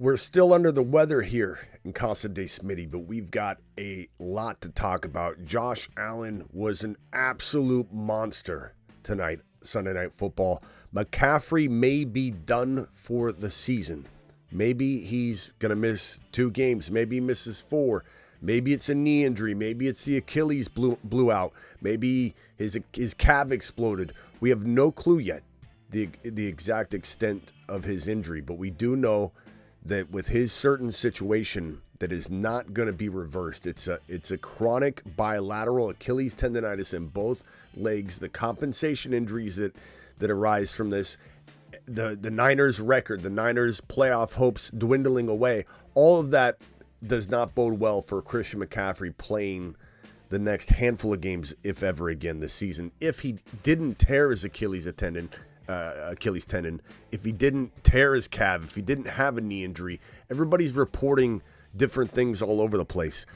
We're still under the weather here in Casa de Smitty, but we've got a lot to talk about. Josh Allen was an absolute monster tonight, Sunday Night Football. McCaffrey may be done for the season. Maybe he's going to miss 2 games. Maybe he misses 4. Maybe it's a knee injury. Maybe it's the Achilles blew out. Maybe his calf exploded. We have no clue yet the exact extent of his injury, but we do know that with his certain situation that is not going to be reversed. It's a chronic bilateral Achilles tendonitis in both legs. The compensation injuries that arise from this, the Niners record, the Niners playoff hopes dwindling away, all of that does not bode well for Christian McCaffrey playing the next handful of games, if ever again this season. If he didn't tear his Achilles tendon, if he didn't tear his calf, if he didn't have a knee injury, everybody's reporting different things all over the place.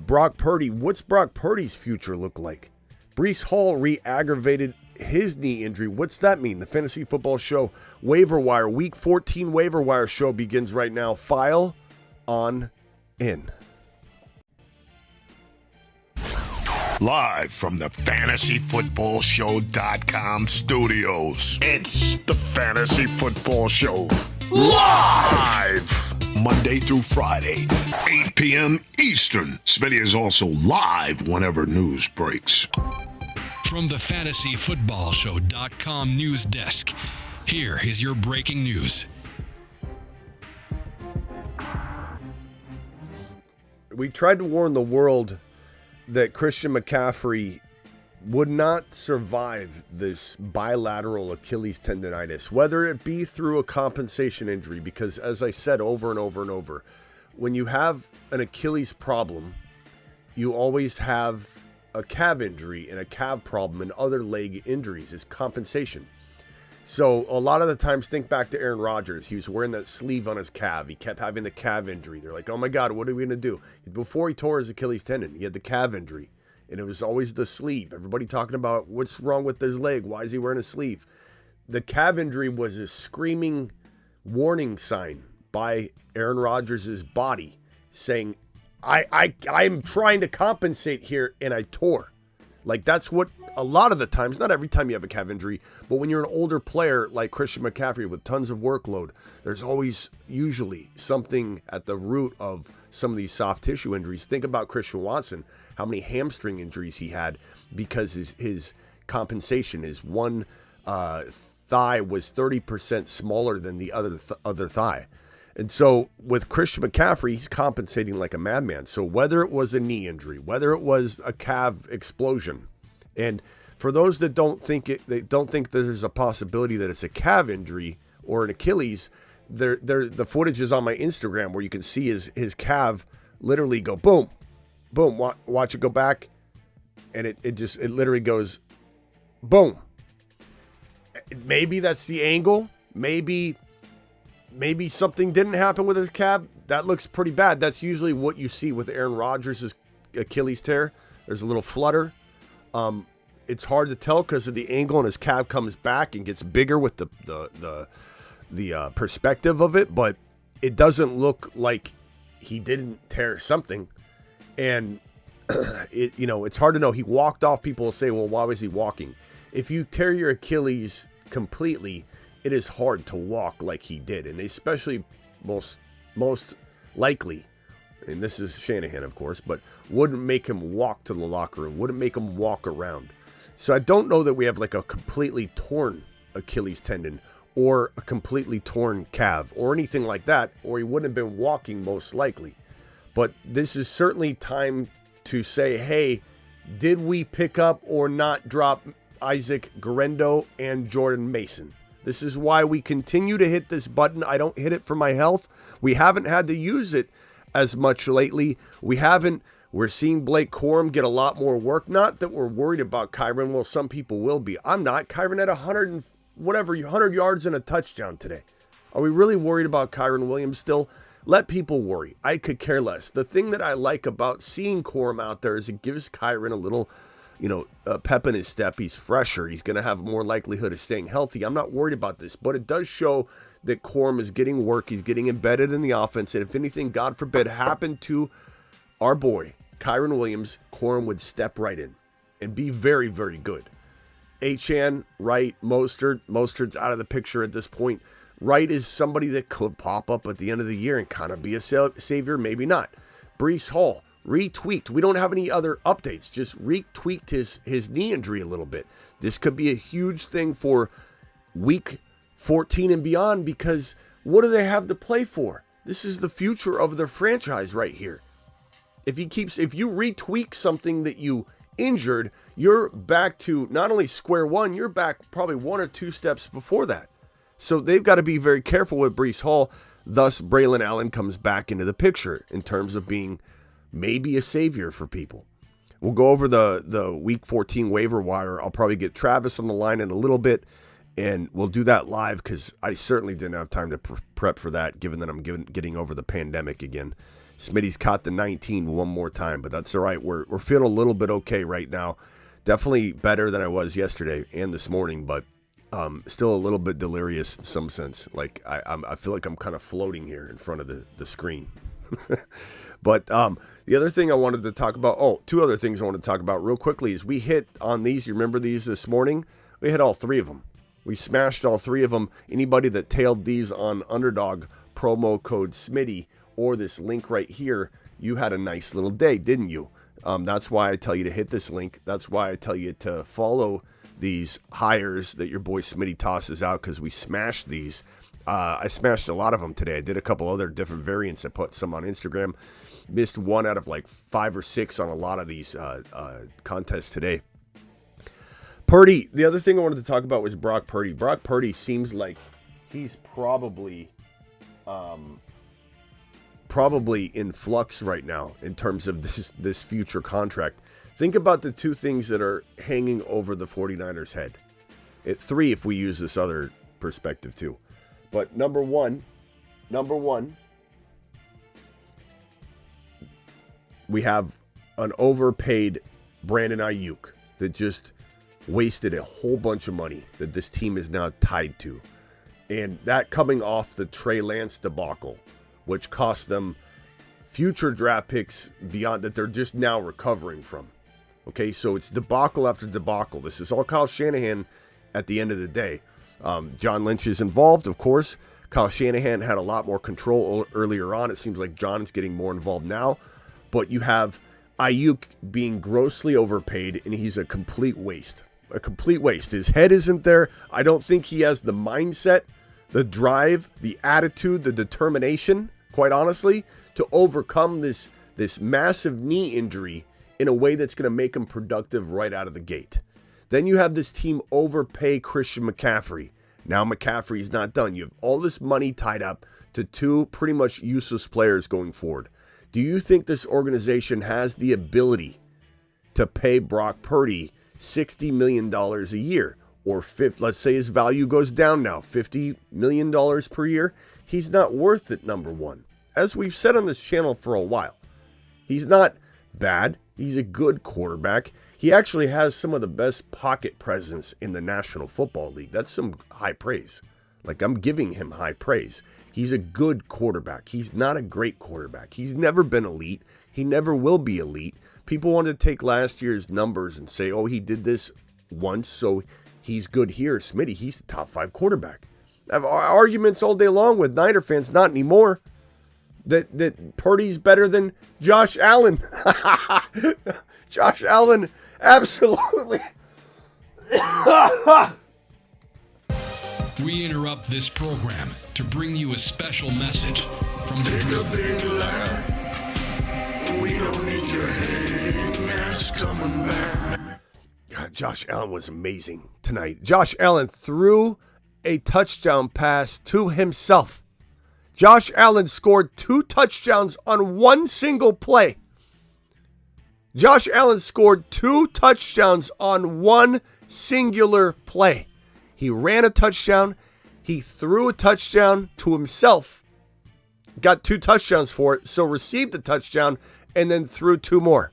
Brock Purdy, what's Brock Purdy's future look like? Breece Hall re-aggravated his knee injury. What's that mean? The Fantasy Football Show Waiver Wire, Week 14 Waiver Wire show begins right now. File on in. Live from the FantasyFootballShow.com studios. It's the Fantasy Football Show. Live! Monday through Friday, 8 p.m. Eastern. Smitty is also live whenever news breaks. From the FantasyFootballShow.com news desk, here is your breaking news. We tried to warn the world that Christian McCaffrey would not survive this bilateral Achilles tendonitis, whether it be through a compensation injury, because as I said over and over and over, when you have an Achilles problem, you always have a calf injury, and a calf problem and other leg injuries is compensation. So a lot of the times, think back to Aaron Rodgers. He was wearing that sleeve on his calf. He kept having the calf injury. They're like, oh my God, what are we going to do? Before he tore his Achilles tendon, he had the calf injury, and it was always the sleeve. Everybody talking about what's wrong with his leg. Why is he wearing a sleeve? The calf injury was a screaming warning sign by Aaron Rodgers' body saying, I'm trying to compensate here, and I tore. Like, that's what a lot of the times, not every time you have a calf injury, but when you're an older player like Christian McCaffrey with tons of workload, there's always usually something at the root of some of these soft tissue injuries. Think about Christian Watson, how many hamstring injuries he had because his compensation, his one thigh was 30% smaller than the other thigh. And so with Christian McCaffrey, he's compensating like a madman. So whether it was a knee injury, whether it was a calf explosion, and for those that don't think there's a possibility that it's a calf injury or an Achilles, the footage is on my Instagram where you can see his calf literally go boom, boom. Watch it go back, and it literally goes boom. Maybe that's the angle. Maybe something didn't happen with his calf. That looks pretty bad. That's usually what you see with Aaron Rodgers' Achilles tear. There's a little flutter. It's hard to tell because of the angle, and his calf comes back and gets bigger with the perspective of it. But it doesn't look like he didn't tear something. And it's hard to know. He walked off. People will say, well, why was he walking? If you tear your Achilles completely, it is hard to walk like he did, and especially most likely, and this is Shanahan, of course, but wouldn't make him walk to the locker room, wouldn't make him walk around. So I don't know that we have like a completely torn Achilles tendon or a completely torn calf or anything like that, or he wouldn't have been walking most likely. But this is certainly time to say, hey, did we pick up or not drop Isaac Guerendo and Jordan Mason? This is why we continue to hit this button. I don't hit it for my health. We haven't had to use it as much lately. We're seeing Blake Corum get a lot more work. Not that we're worried about Kyron. Well, some people will be. I'm not. Kyron had 100 yards and a touchdown today. Are we really worried about Kyron Williams still? Let people worry. I could care less. The thing that I like about seeing Corum out there is it gives Kyron a little pep in his step. He's fresher. He's going to have more likelihood of staying healthy. I'm not worried about this, but it does show that Corum is getting work. He's getting embedded in the offense. And if anything, God forbid, happened to our boy, Kyron Williams, Corum would step right in and be very, very good. Achane, Wright, Mostert's out of the picture at this point. Wright is somebody that could pop up at the end of the year and kind of be a savior, maybe not. Breece Hall, retweaked. We don't have any other updates, just retweaked his knee injury a little bit. This could be a huge thing for week 14 and beyond, because what do they have to play for? This is the future of their franchise right here. If you retweak something that you injured, you're back to not only square one, you're back probably 1 or 2 steps before that. So they've got to be very careful with Breece Hall. Thus, Braylon Allen comes back into the picture in terms of being maybe a savior for people. We'll go over the Week 14 waiver wire. I'll probably get Travis on the line in a little bit, and we'll do that live because I certainly didn't have time to prep for that, given that I'm getting over the pandemic again. Smitty's caught the 19 one more time, but that's all right. We're feeling a little bit okay right now. Definitely better than I was yesterday and this morning, but still a little bit delirious in some sense. Like I feel like I'm kind of floating here in front of the screen. But the other thing I wanted to talk about, 2 other things I want to talk about real quickly is we hit on these. You remember these this morning? We hit all 3 of them. We smashed all 3 of them. Anybody that tailed these on Underdog, promo code Smitty, or this link right here, you had a nice little day, didn't you? That's why I tell you to hit this link. That's why I tell you to follow these hires that your boy Smitty tosses out, because we smashed these. I smashed a lot of them today. I did a couple other different variants. I put some on Instagram. Missed 1 out of like 5 or 6 on a lot of these contests today. Purdy, the other thing I wanted to talk about was Brock Purdy. Brock Purdy seems like he's probably in flux right now in terms of this future contract. Think about the 2 things that are hanging over the 49ers' head. 3 if we use this other perspective too. But number one, we have an overpaid Brandon Ayuk that just wasted a whole bunch of money that this team is now tied to. And that coming off the Trey Lance debacle, which cost them future draft picks beyond that they're just now recovering from. Okay, so it's debacle after debacle. This is all Kyle Shanahan at the end of the day. John Lynch is involved, of course. Kyle Shanahan had a lot more control earlier on. It seems like John is getting more involved now. But you have Ayuk being grossly overpaid, and he's a complete waste. A complete waste. His head isn't there. I don't think he has the mindset, the drive, the attitude, the determination, quite honestly, to overcome this massive knee injury in a way that's going to make him productive right out of the gate. Then you have this team overpay Christian McCaffrey. Now McCaffrey's not done. You have all this money tied up to 2 pretty much useless players going forward. Do you think this organization has the ability to pay Brock Purdy $60 million a year? Or let's say his value goes down now, $50 million per year. He's not worth it, number one. As we've said on this channel for a while, he's not bad. He's a good quarterback. He actually has some of the best pocket presence in the National Football League. That's some high praise. Like, I'm giving him high praise. He's a good quarterback. He's not a great quarterback. He's never been elite. He never will be elite. People want to take last year's numbers and say, oh, he did this once, so he's good here. Smitty, he's a top 5 quarterback. I have arguments all day long with Niner fans, not anymore, that Purdy's better than Josh Allen. Josh Allen, absolutely. We interrupt this program to bring you a special message from the Big laugh. We don't need your hate mask coming back. God, Josh Allen was amazing tonight. Josh Allen threw a touchdown pass to himself. Josh Allen scored 2 touchdowns on one single play. Josh Allen scored 2 touchdowns on one singular play. He ran a touchdown. He threw a touchdown to himself. Got 2 touchdowns for it, so received a touchdown and then threw 2 more.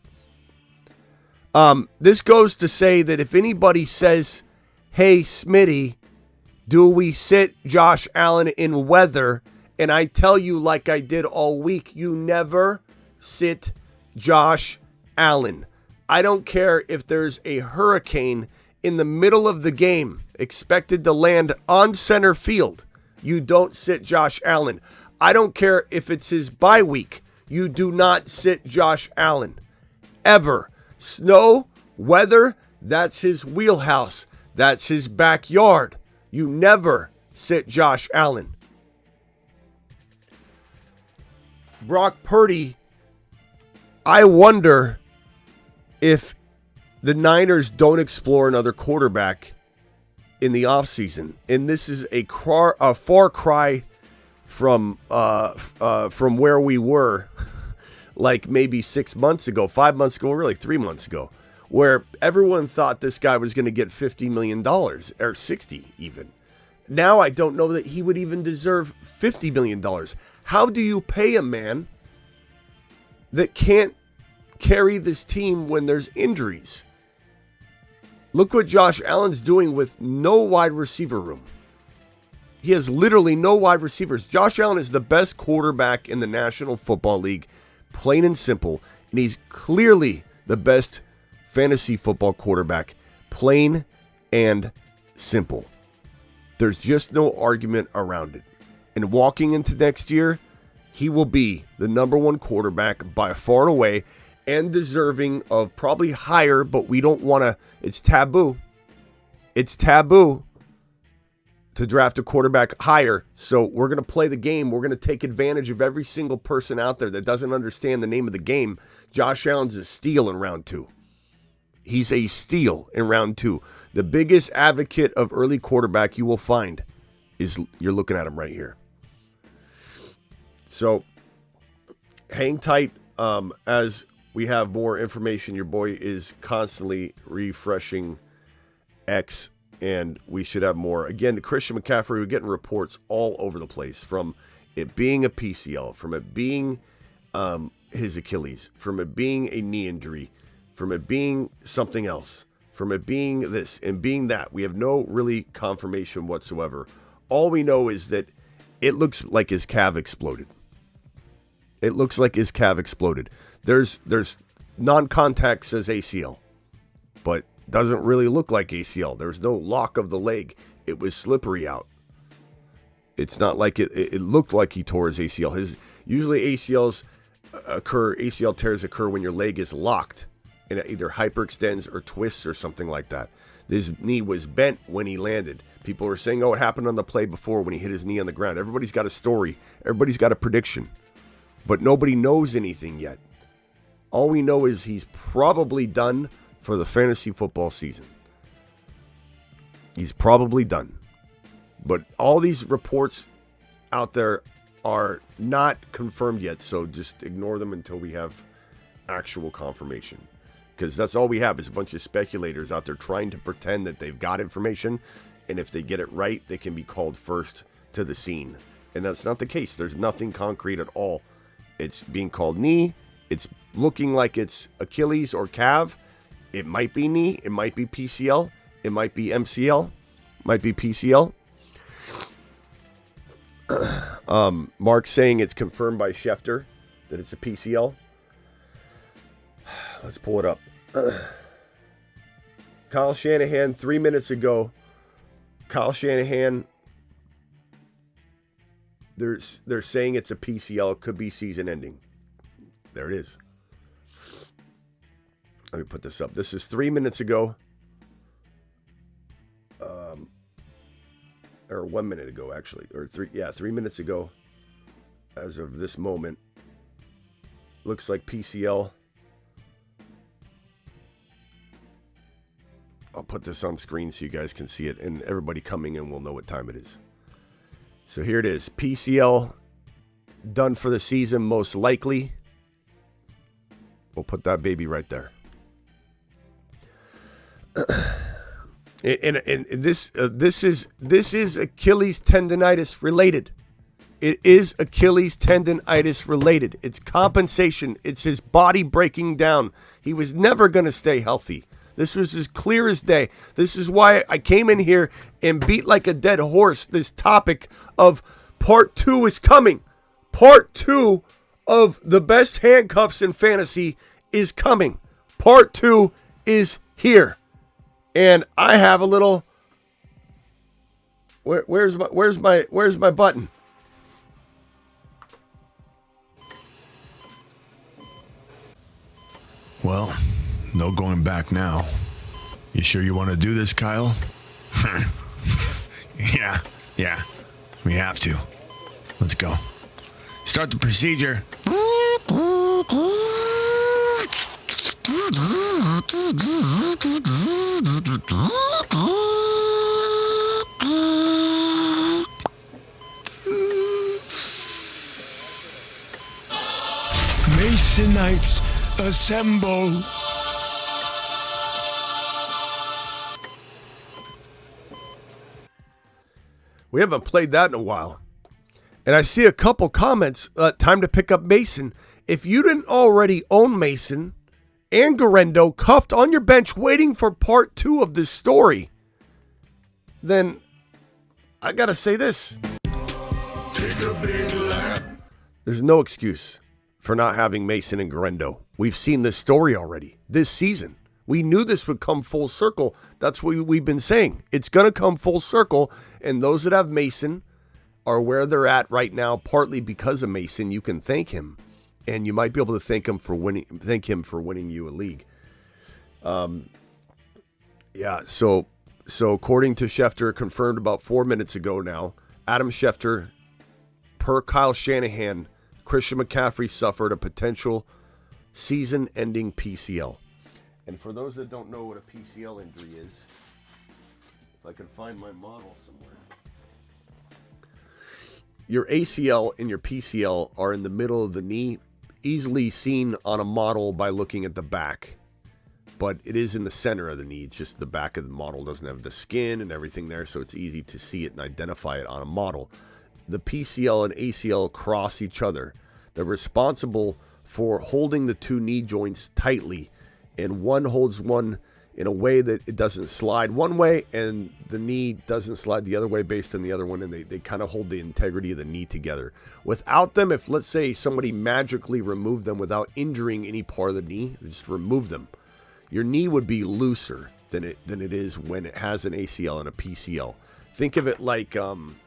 This goes to say that if anybody says, hey, Smitty, Do we sit Josh Allen in weather? And I tell you, like I did all week, you never sit Josh Allen. I don't care if there's a hurricane in the middle of the game expected to land on center field. You don't sit Josh Allen. I don't care if it's his bye week. You do not sit Josh Allen. Ever. Snow, weather, that's his wheelhouse. That's his backyard. You never sit Josh Allen. Brock Purdy, I wonder if the Niners don't explore another quarterback in the offseason. And this is a far cry from where we were like maybe 6 months ago, 5 months ago, really 3 months ago, where everyone thought this guy was going to get $50 million or 60 even. Now I don't know that he would even deserve $50 million. How do you pay a man that can't carry this team when there's injuries? Look what Josh Allen's doing with no wide receiver room. He has literally no wide receivers. Josh Allen is the best quarterback in the National Football League, plain and simple. And he's clearly the best fantasy football quarterback, plain and simple. There's just no argument around it. And walking into next year, he will be the number one quarterback by far and away, and deserving of probably higher, but we don't want to. It's taboo. It's taboo to draft a quarterback higher. So we're going to play the game. We're going to take advantage of every single person out there that doesn't understand the name of the game. Josh Allen's a steal in round 2. He's a steal in round 2. The biggest advocate of early quarterback you will find is, you're looking at him right here. So hang tight as we have more information. Your boy is constantly refreshing X, and we should have more. Again, the Christian McCaffrey, we're getting reports all over the place, from it being a PCL, from it being his Achilles, from it being a knee injury, from it being something else, from it being this and being that. We have no really confirmation whatsoever. All we know is that it looks like his calf exploded. It looks like his calf exploded. There's non-contact says ACL, but doesn't really look like ACL. There's no lock of the leg. It was slippery out. It's not like it looked like he tore his ACL. Usually ACL tears occur when your leg is locked and it either hyperextends or twists or something like that. His knee was bent when he landed. People were saying, oh, it happened on the play before when he hit his knee on the ground. Everybody's got a story. Everybody's got a prediction. But nobody knows anything yet. All we know is he's probably done for the fantasy football season. He's probably done. But all these reports out there are not confirmed yet, so just ignore them until we have actual confirmation. Because that's all we have is a bunch of speculators out there trying to pretend that they've got information, and if they get it right, they can be called first to the scene. And that's not the case. There's nothing concrete at all. It's being called knee. It's looking like it's Achilles or calf. It might be knee. It might be PCL. It might be MCL. It might be PCL. Mark's saying it's confirmed by Schefter that it's a PCL. Let's pull it up. Kyle Shanahan, 3 minutes ago. Kyle Shanahan, they're saying it's a PCL. It could be season ending. There it is. Let me put this up. This is 3 minutes ago. Or 1 minute ago, actually. Or 3 minutes ago. As of this moment. Looks like PCL. I'll put this on screen so you guys can see it. And everybody coming in will know what time it is. So here it is. PCL done for the season, most likely. We'll put that baby right there. And this is Achilles tendonitis related. It is Achilles tendonitis related. It's compensation. It's his body breaking down. He was never going to stay healthy. This was as clear as day. This is why I came in here and beat like a dead horse this topic of part 2 is coming. Part 2 of the best handcuffs in fantasy is coming. Part 2 is here. And I have a little... Where's my button? Well, no going back now. You sure you want to do this, Kyle? Yeah, we have to. Let's go. Start the procedure. Masonites assemble. We haven't played that in a while. And I see a couple comments. Time to pick up Mason. If you didn't already own Mason and Garendo cuffed on your bench waiting for part 2 of this story, then I got to say this. Take a big lap. There's no excuse for not having Mason and Garendo. We've seen this story already this season. We knew this would come full circle. That's what we've been saying. It's going to come full circle. And those that have Mason are where they're at right now, partly because of Mason. You can thank him. And you might be able to thank him for winning you a league. Yeah, so according to Schefter, confirmed about 4 minutes ago now, Adam Schefter, per Kyle Shanahan, Christian McCaffrey suffered a potential season-ending PCL. And for those that don't know what a PCL injury is, if I can find my model somewhere. Your ACL and your PCL are in the middle of the knee, easily seen on a model by looking at the back. But it is in the center of the knee. It's just the back of the model doesn't have the skin and everything there, so it's easy to see it and identify it on a model. The PCL and ACL cross each other. They're responsible for holding the two knee joints tightly, and one holds one in a way that it doesn't slide one way, and the knee doesn't slide the other way based on the other one, and they kind of hold the integrity of the knee together. Without them, if let's say somebody magically removed them without injuring any part of the knee, just remove them, your knee would be looser than it is when it has an ACL and a PCL. Think of it like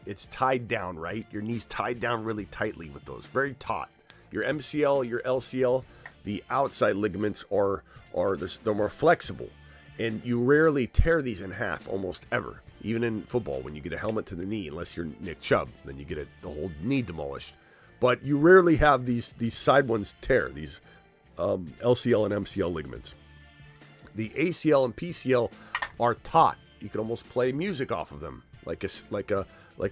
it's tied down, right? Your knee's tied down really tightly with those, very taut. Your MCL, your LCL, the outside ligaments are they're more flexible. And you rarely tear these in half, almost ever. Even in football, when you get a helmet to the knee, unless you're Nick Chubb, then you get the whole knee demolished. But you rarely have these side ones tear, these LCL and MCL ligaments. The ACL and PCL are taut. You can almost play music off of them, like a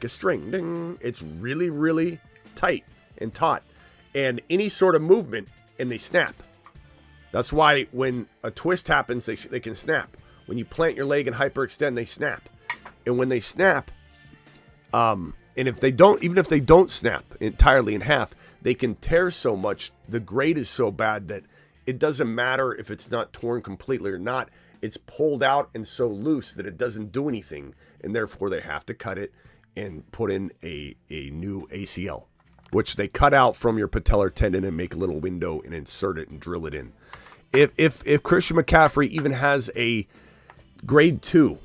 string. Ding. It's really, really tight and taut. And any sort of movement, and they snap. That's why when a twist happens, they can snap. When you plant your leg and hyperextend, they snap. And when they snap, and if they don't, even if they don't snap entirely in half, they can tear so much. The grade is so bad that it doesn't matter if it's not torn completely or not. It's pulled out and so loose that it doesn't do anything. And therefore, they have to cut it and put in a new ACL, which they cut out from your patellar tendon and make a little window and insert it and drill it in. If Christian McCaffrey even has a grade 2,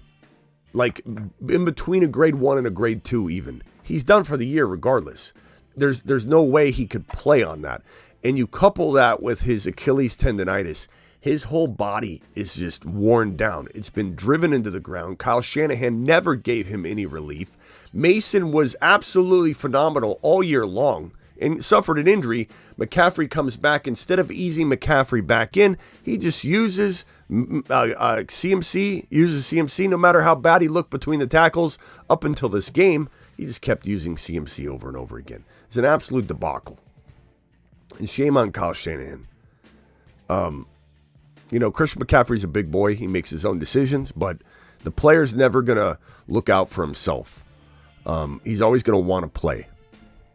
like in between a grade 1 and a grade 2 even, he's done for the year regardless. There's no way he could play on that. And you couple that with his Achilles tendonitis, his whole body is just worn down. It's been driven into the ground. Kyle Shanahan never gave him any relief. Mason was absolutely phenomenal all year long and suffered an injury. McCaffrey comes back. Instead of easing McCaffrey back in, he just uses CMC, no matter how bad he looked between the tackles up until this game. He just kept using CMC over and over again. It's an absolute debacle. And shame on Kyle Shanahan. Christian McCaffrey's a big boy. He makes his own decisions, but the player's never going to look out for himself. He's always going to want to play.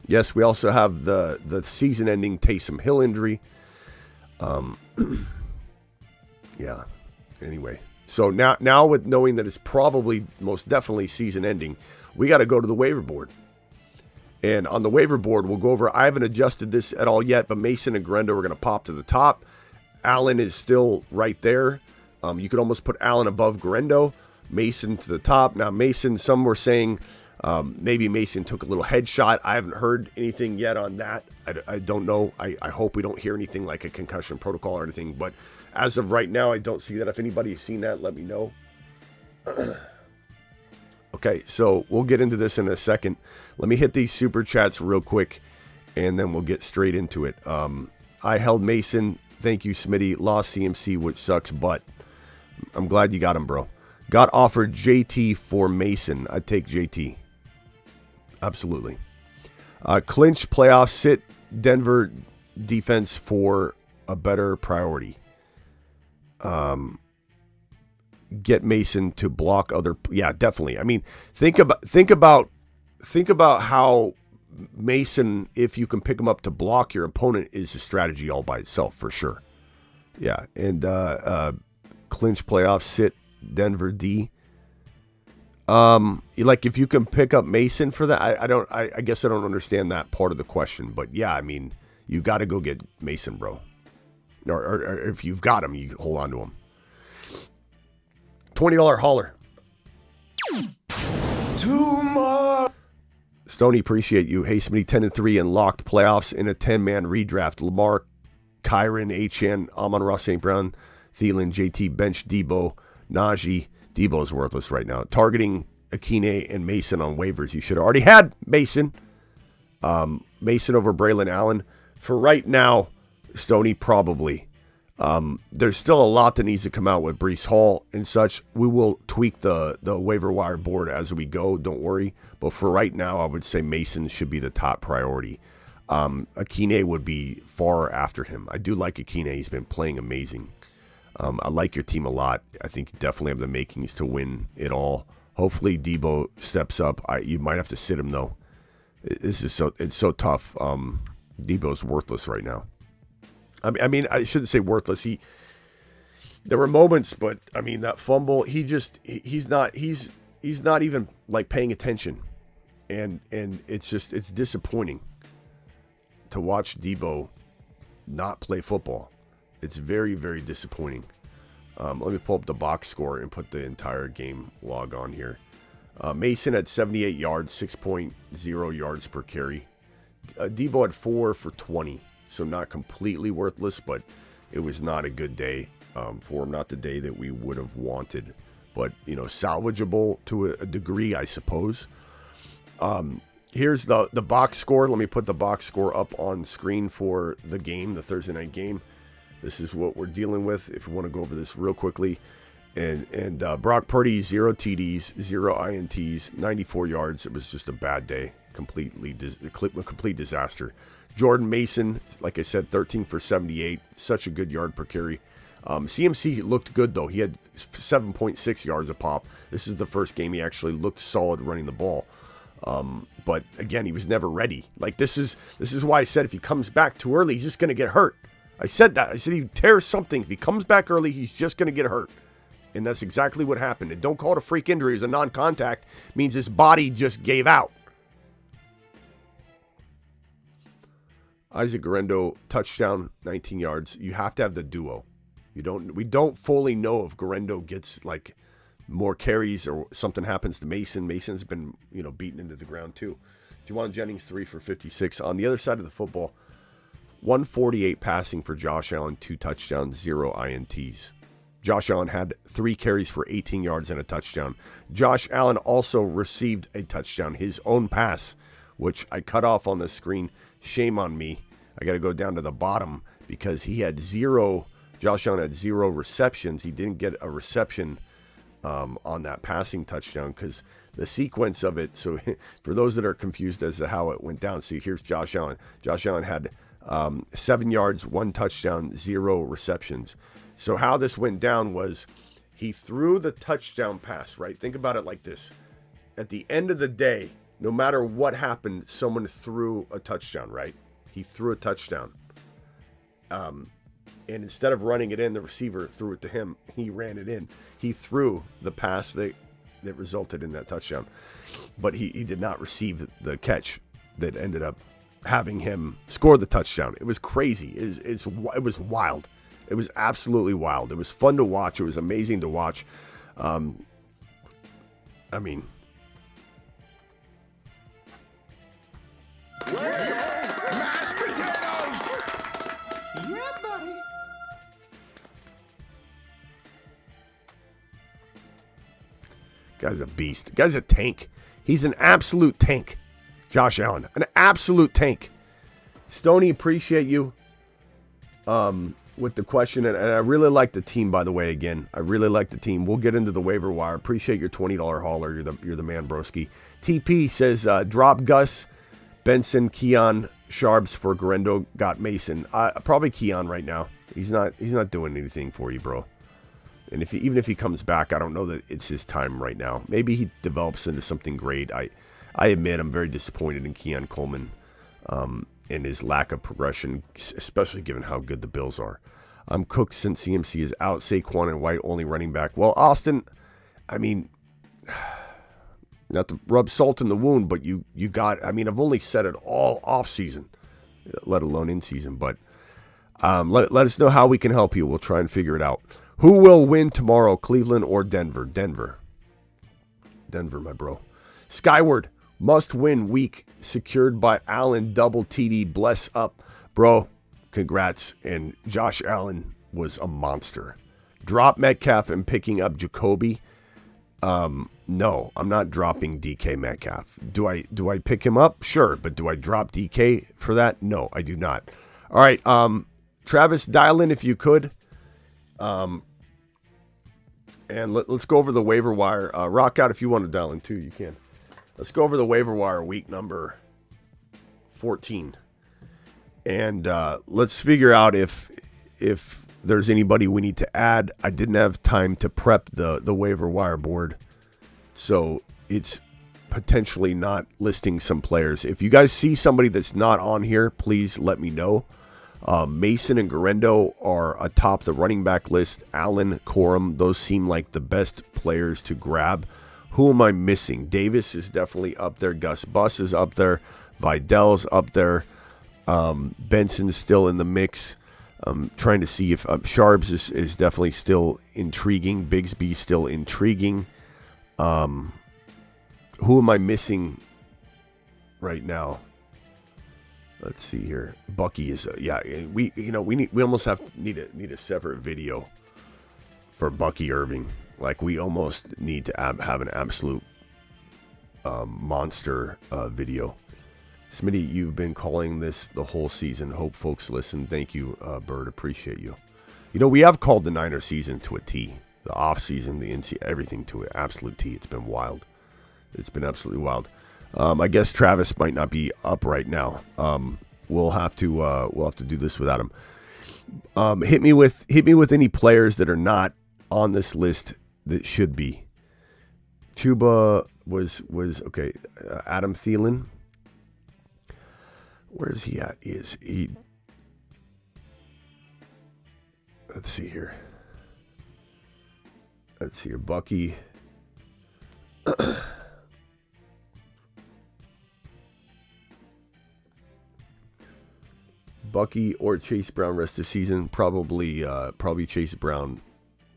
Yes, we also have the season-ending Taysom Hill injury. Yeah. Anyway, So now with knowing that it's probably most definitely season ending, we got to go to the waiver board. And on the waiver board, we'll go over, I haven't adjusted this at all yet, but Mason and Grendo are going to pop to the top. Allen is still right there. You could almost put Allen above Grendo, Mason to the top. Now Mason, some were saying maybe Mason took a little headshot. I haven't heard anything yet on that. I don't know. I hope we don't hear anything like a concussion protocol or anything. But as of right now, I don't see that. If anybody's seen that, let me know. Okay, so we'll get into this in a second. Let me hit these super chats real quick, and then we'll get straight into it. I held Mason. Thank you, Smitty. Lost CMC, which sucks, but I'm glad you got him, bro. Got offered JT for Mason. I'd take JT. Absolutely. Clinch playoff, sit Denver defense for a better priority. Get Mason to block other. Yeah, definitely. I mean, think about how Mason, if you can pick him up to block your opponent, is a strategy all by itself for sure. Yeah, and clinch playoff, sit Denver D. Like if you can pick up Mason for that, I guess I don't understand that part of the question, but yeah, I mean, you got to go get Mason, bro. Or if you've got him, you hold on to him. $20 hauler. Too much. Stoney, appreciate you. Hey, Smitty, 10-3 and locked playoffs in a 10-man redraft. Lamar, Kyron, HN, Amon-Ra St. Brown, Thielen, JT, bench, Debo, Najee. Debo's worthless right now. Targeting Akine and Mason on waivers. You should have already had Mason. Mason over Braylon Allen. For right now, Stoney, probably. There's still a lot that needs to come out with Breece Hall and such. We will tweak the waiver wire board as we go. Don't worry. But for right now, I would say Mason should be the top priority. Akine would be far after him. I do like Akine. He's been playing amazing. I like your team a lot. I think you definitely have the makings to win it all. Hopefully Debo steps up. You might have to sit him though. It's so tough. Debo's worthless right now. I mean, I shouldn't say worthless. There were moments, but I mean that fumble. He's not even like paying attention, and it's disappointing to watch Debo not play football. It's very, very disappointing. Let me pull up the box score and put the entire game log on here. Mason had 78 yards, 6.0 yards per carry. Debo had 4 for 20. So not completely worthless, but it was not a good day for him. Not the day that we would have wanted, but salvageable to a degree, I suppose. Here's the box score. Let me put the box score up on screen for the game, the Thursday night game. This is what we're dealing with. If you want to go over this real quickly, and Brock Purdy, 0 TDs, 0 INTs, 94 yards. It was just a bad day, complete disaster. Jordan Mason, like I said, 13 for 78. Such a good yard per carry. CMC looked good, though. He had 7.6 yards a pop. This is the first game he actually looked solid running the ball. But, again, he was never ready. Like, this is why I said if he comes back too early, he's just going to get hurt. I said that. I said he tears something. If he comes back early, he's just going to get hurt. And that's exactly what happened. And don't call it a freak injury. It was a non-contact. It means his body just gave out. Isaac Garendo, touchdown, 19 yards. You have to have the duo. We don't fully know if Garendo gets like more carries or something happens to Mason. Mason's been, beaten into the ground too. Juwan Jennings, 3 for 56. On the other side of the football, 148 passing for Josh Allen, 2 touchdowns, 0 INTs. Josh Allen had 3 carries for 18 yards and a touchdown. Josh Allen also received a touchdown, his own pass, which I cut off on the screen. Shame on me. I got to go down to the bottom because Josh Allen had 0 receptions. He didn't get a reception on that passing touchdown because the sequence of it. So for those that are confused as to how it went down, see, here's Josh Allen. Josh Allen had 7 yards, 1 touchdown, 0 receptions. So how this went down was he threw the touchdown pass, right? Think about it like this. At the end of the day, no matter what happened, someone threw a touchdown, right? He threw a touchdown. And instead of running it in, the receiver threw it to him. He ran it in. He threw the pass that resulted in that touchdown. But he did not receive the catch that ended up having him score the touchdown. It was crazy. It was wild. It was absolutely wild. It was fun to watch. It was amazing to watch. I mean... Let's go! Mashed potatoes! Yeah, buddy. Guy's a beast. Guy's a tank. He's an absolute tank. Josh Allen, an absolute tank. Stoney, appreciate you with the question. And I really like the team, by the way, again. I really like the team. We'll get into the waiver wire. Appreciate your $20 hauler. You're the man, broski. TP says, drop Gus, Benson, Keon, Sharps for Garendo, got Mason. Probably Keon right now. He's not doing anything for you, bro. And even if he comes back, I don't know that it's his time right now. Maybe he develops into something great. I admit I'm very disappointed in Keon Coleman and his lack of progression, especially given how good the Bills are. I'm cooked since CMC is out. Saquon and White only running back. Well, Austin, I mean, not to rub salt in the wound, but you got, I mean, I've only said it all off season, let alone in season. But let us know how we can help you. We'll try and figure it out. Who will win tomorrow, Cleveland or Denver? Denver, my bro. Skyward, must-win week secured by Allen, double TD, bless up. Bro, congrats. And Josh Allen was a monster. Drop Metcalf and picking up Jacoby. No, I'm not dropping DK Metcalf. Do I pick him up? Sure, but do I drop DK for that? No, I do not. All right, Travis, dial in if you could. And let's go over the waiver wire. Rock out if you want to dial in too, you can. Let's go over the waiver wire week number 14. And let's figure out if there's anybody we need to add. I didn't have time to prep the waiver wire board, so it's potentially not listing some players. If you guys see somebody that's not on here, please let me know. Mason and Garendo are atop the running back list. Allen, Corum, those seem like the best players to grab. Who am I missing? Davis is definitely up there. Gus Bus is up there. Vidal's up there. Benson's still in the mix. I'm trying to see if Sharps is definitely still intriguing. Bigsby still intriguing. Who am I missing right now? Let's see here. Bucky is we almost need a separate video for Bucky Irving. Like we almost need to have an absolute monster video. Smitty, you've been calling this the whole season. Hope folks listen. Thank you, Bird. Appreciate you. You know, we have called the Niner season to a T. The off season, the in-season, everything to an absolute T. It's been wild. It's been absolutely wild. I guess Travis might not be up right now. We'll have to do this without him. Hit me with any players that are not on this list that should be. Chuba was okay. Adam Thielen. Where is he at? Is he? Let's see here. Bucky. Bucky or Chase Brown rest of season? Probably Chase Brown.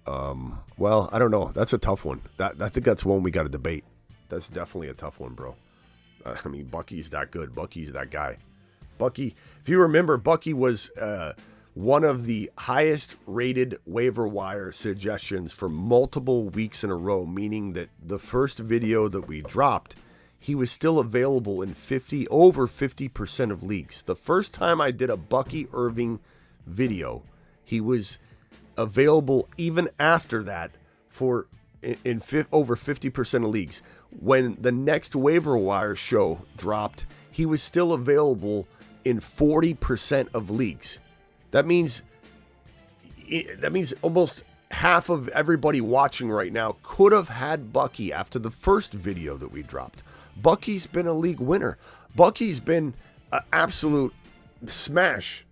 Well, I don't know. That's a tough one. I think that's one we got to debate. That's definitely a tough one, bro. I mean, Bucky's that good. Bucky's that guy. Bucky, if you remember, Bucky was one of the highest rated waiver wire suggestions for multiple weeks in a row, meaning that the first video that we dropped, he was still available in over 50% of leagues. The first time I did a Bucky Irving video, he was available even after that for over 50% of leagues. When the next waiver wire show dropped, he was still available in 40% of leagues. That means almost half of everybody watching right now could have had Bucky after the first video that we dropped. Bucky's been a league winner. Bucky's been an absolute smash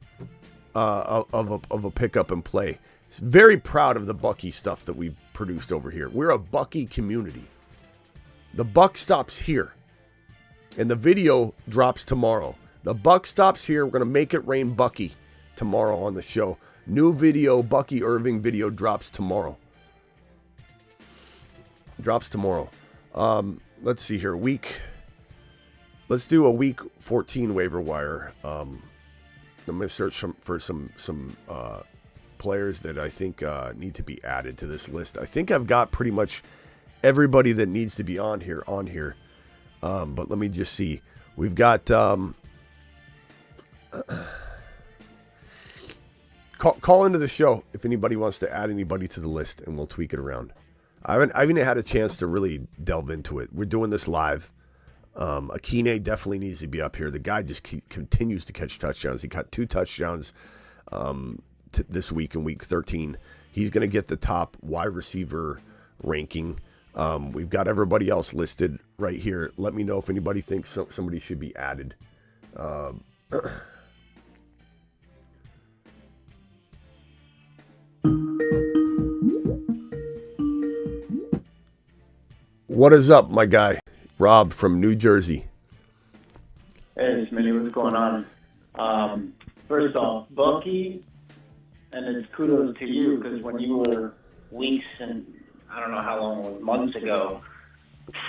of a pickup and play. Very proud of the Bucky stuff that we produced over here. We're a Bucky community. The buck stops here, and the video drops tomorrow. The buck stops here. We're gonna make it rain Bucky tomorrow on the show. New video, Bucky Irving video drops tomorrow. Drops tomorrow. Let's see here. Let's do a week 14 waiver wire. I'm gonna search for some players that I think need to be added to this list. I think I've got pretty much everybody that needs to be on here. But let me just see. We've got call into the show if anybody wants to add anybody to the list, and we'll tweak it around. I haven't had a chance to really delve into it. We're doing this live. Akine definitely needs to be up here. The guy just continues to catch touchdowns. He caught 2 touchdowns this week in week 13. He's going to get the top wide receiver ranking. We've got everybody else listed right here. Let me know if anybody thinks somebody should be added. What is up, my guy? Rob from New Jersey. Hey, Smitty, what's going on? First off, Bucky, and it's kudos to you, because when you were weeks and I don't know how long it was, months ago,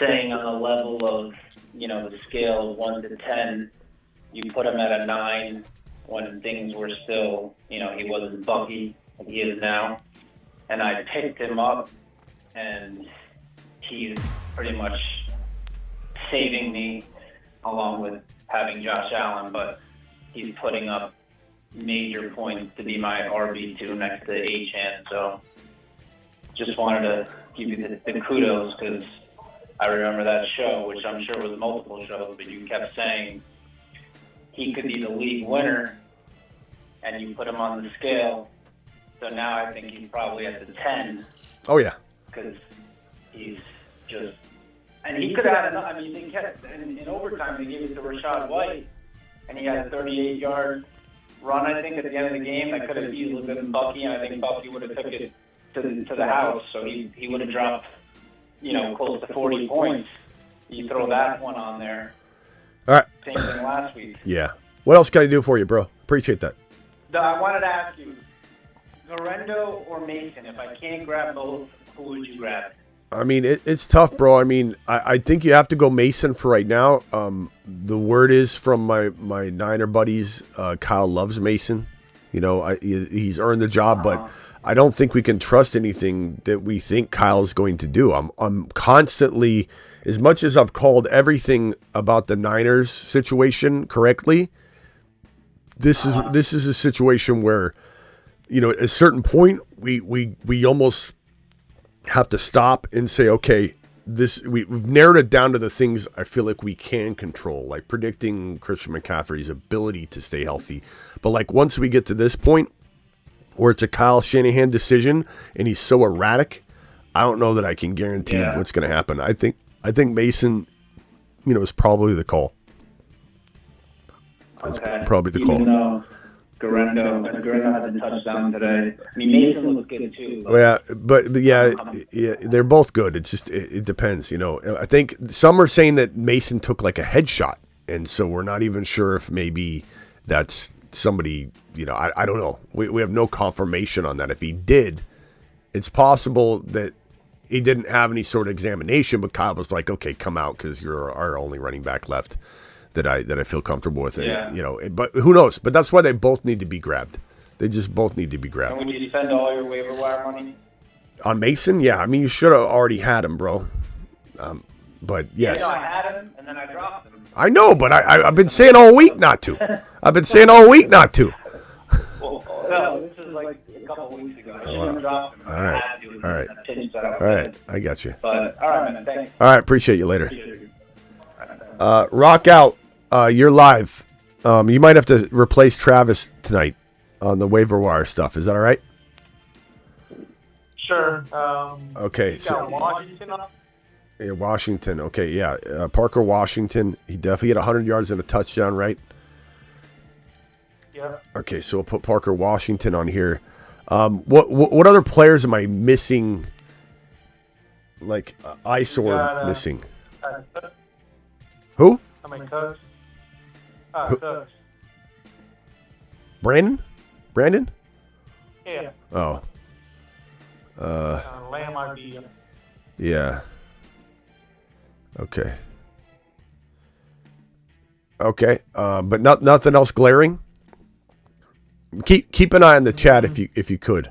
saying on a level of, the scale of 1 to 10, you put him at a 9 when things were still, he wasn't Bucky like he is now. And I picked him up, and he's pretty much saving me along with having Josh Allen, but he's putting up major points to be my RB2 next to Achane. So just wanted to give you the kudos, because I remember that show, which I'm sure was multiple shows, but you kept saying he could be the league winner, and you put him on the scale. So now I think he's probably at the 10. Oh, yeah. Because he's just... And he could have had... they kept... In overtime, they gave it to Rashad White, and he had a 38-yard run, I think, at the end of the game. That could have easily been Bucky, and I think Bucky would have took it to the house. So he would have dropped, close to 40 points. You throw that one on there. All right. Same thing last week. Yeah. What else can I do for you, bro? Appreciate that. I wanted to ask you, Garendo or Mason? If I can't grab both, who would you grab? I mean, it's tough, bro. I mean, I think you have to go Mason for right now. The word is from my Niner buddies, Kyle loves Mason. He's earned the job, but I don't think we can trust anything that we think Kyle's going to do. I'm constantly, as much as I've called everything about the Niners situation correctly, this is a situation where, at a certain point we almost have to stop and say, okay, we've narrowed it down to the things I feel like we can control, like predicting Christian McCaffrey's ability to stay healthy. But like once we get to this point where it's a Kyle Shanahan decision and he's so erratic, I don't know that I can guarantee what's going to happen. I think Mason, is probably the call. That's probably the call. Even though Garendo had a touchdown today. I mean, Mason looks good too. But yeah, they're both good. It's just it depends. I think some are saying that Mason took like a headshot, and so we're not even sure if maybe that's somebody. I don't know. We have no confirmation on that. If he did, it's possible that he didn't have any sort of examination, but Kyle was like, "Okay, come out because you're our only running back left." That I feel comfortable with. And, but who knows? But that's why they both need to be grabbed. They just both need to be grabbed. And would you spend all your waiver wire money on Mason? Yeah, I mean you should have already had him, bro. But yes, I had him and then I dropped him. I know, but I've been saying all week not to. I've been saying all week not to. Well, no, this is like a couple of weeks ago. I should have dropped him. All right. I got you. But all right, man. Thanks. All right, appreciate you later. Rock out. You're live. You might have to replace Travis tonight on the waiver wire stuff. Is that all right? Sure. Okay. So Washington up? Yeah, Washington. Okay, yeah. Parker Washington. He definitely had 100 yards and a touchdown, right? Yeah. Okay, so we'll put Parker Washington on here. What other players am I missing? Like eyesore missing. Who? How many Cooks? Cooks. Brandon? Yeah. Oh. Lamb idea. Yeah. Okay. Okay. But nothing else glaring. Keep an eye on the chat if you could.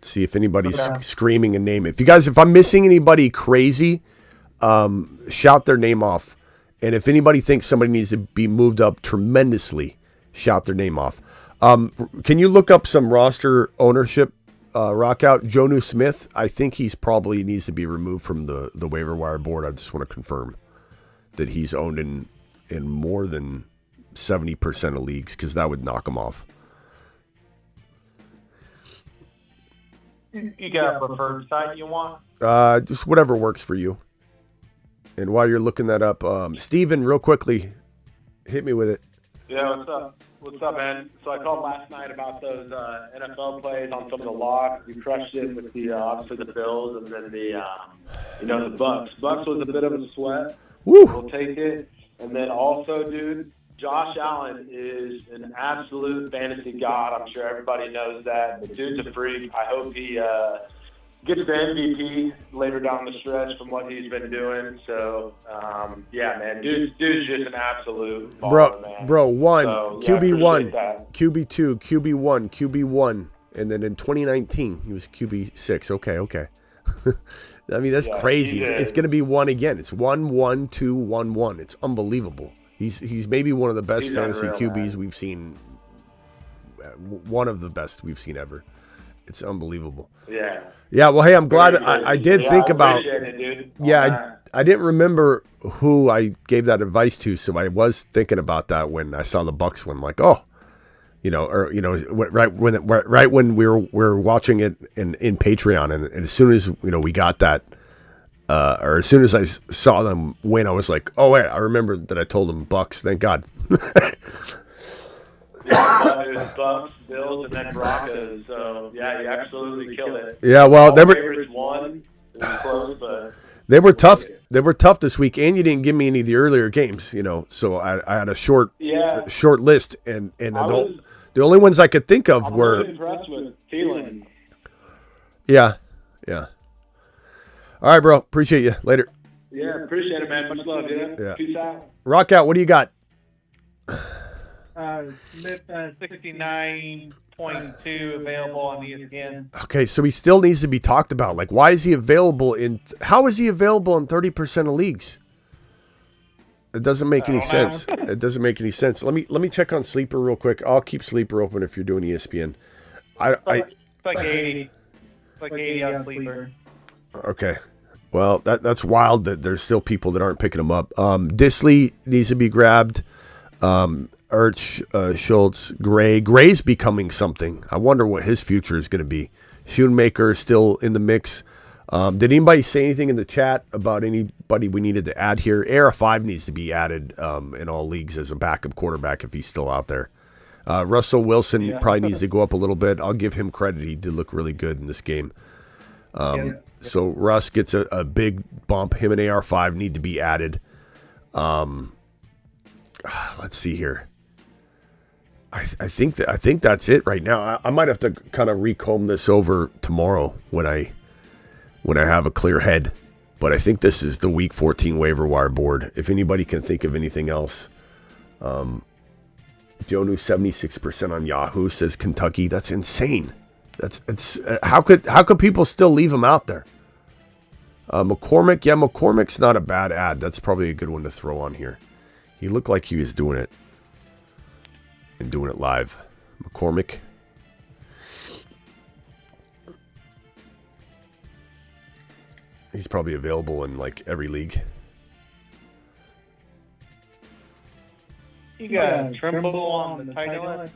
See if anybody's screaming a name. If I'm missing anybody crazy, shout their name off. And if anybody thinks somebody needs to be moved up tremendously, shout their name off. Can you look up some roster ownership? Rock out Jonu Smith. I think he's probably needs to be removed from the waiver wire board. I just want to confirm that he's owned in more than 70% of leagues, because that would knock him off. You got a preferred site you want? Just whatever works for you. And while you're looking that up, Steven, real quickly, hit me with it. Yeah, what's up? What's up, man? So I called last night about those NFL plays on some of the locks. We crushed it with the obviously the Bills and then the Bucks. Bucks was a bit of a sweat. Woo. We'll take it. And then also, dude, Josh Allen is an absolute fantasy god. I'm sure everybody knows that. The dude's a freak. I hope he gets the MVP later down the stretch from what he's been doing. So, yeah, man, dude's just an absolute baller, man. Bro, one, so, QB1, that. QB2, QB1, QB1, and then in 2019, he was QB6. Okay. I mean, that's crazy. It's going to be one again. It's 1-1-2-1-1. It's unbelievable. He's maybe one of the best fantasy QBs we've seen. One of the best we've seen ever. It's unbelievable. Yeah. Yeah. Well, hey, I'm glad I did think about. It, dude. Yeah, I didn't remember who I gave that advice to, so I was thinking about that when I saw the Bucks one. Like, oh, right when we were watching it in Patreon, and as soon as we got that, or as soon as I saw them win, I was like, oh wait, I remember that I told them Bucks. Thank God. It was Bucks, Bills, and then Broncos. So yeah, you absolutely killed it. Yeah, well, they won. It was close, but they were tough. They were tough this week, and you didn't give me any of the earlier games. So I had a short list, and the only ones I could think of were. I'm really impressed with Thielen. Yeah. All right, bro. Appreciate you. Later. Yeah, appreciate it, man. Much love, dude. Yeah. Peace out. Rock out. What do you got? Smith 69.2 available on ESPN. Okay, so he still needs to be talked about. Like, why is he available how is he available in 30% of leagues? It doesn't make any sense. It doesn't make any sense. Let me check on Sleeper real quick. I'll keep Sleeper open if you're doing ESPN. It's like 80. It's like 80 on Sleeper. Okay. Well, that's wild that there's still people that aren't picking him up. Disley needs to be grabbed. Schultz, Gray's becoming something. I wonder what his future is going to be. Schoonmaker is still in the mix. Did anybody say anything in the chat about anybody we needed to add here? AR5 needs to be added in all leagues as a backup quarterback if he's still out there. Russell Wilson probably needs to go up a little bit. I'll give him credit. He did look really good in this game. So Russ gets a big bump. Him and AR5 need to be added. Let's see here. I think that's it right now. I might have to kind of recomb this over tomorrow when I have a clear head. But I think this is the Week 14 waiver wire board. If anybody can think of anything else, Jonu 76% on Yahoo says Kentucky. That's insane. How could people still leave him out there? McCormick, McCormick's not a bad ad. That's probably a good one to throw on here. He looked like he was doing it. And doing it live. McCormick. He's probably available in like every league. You got Trimble on the tight end.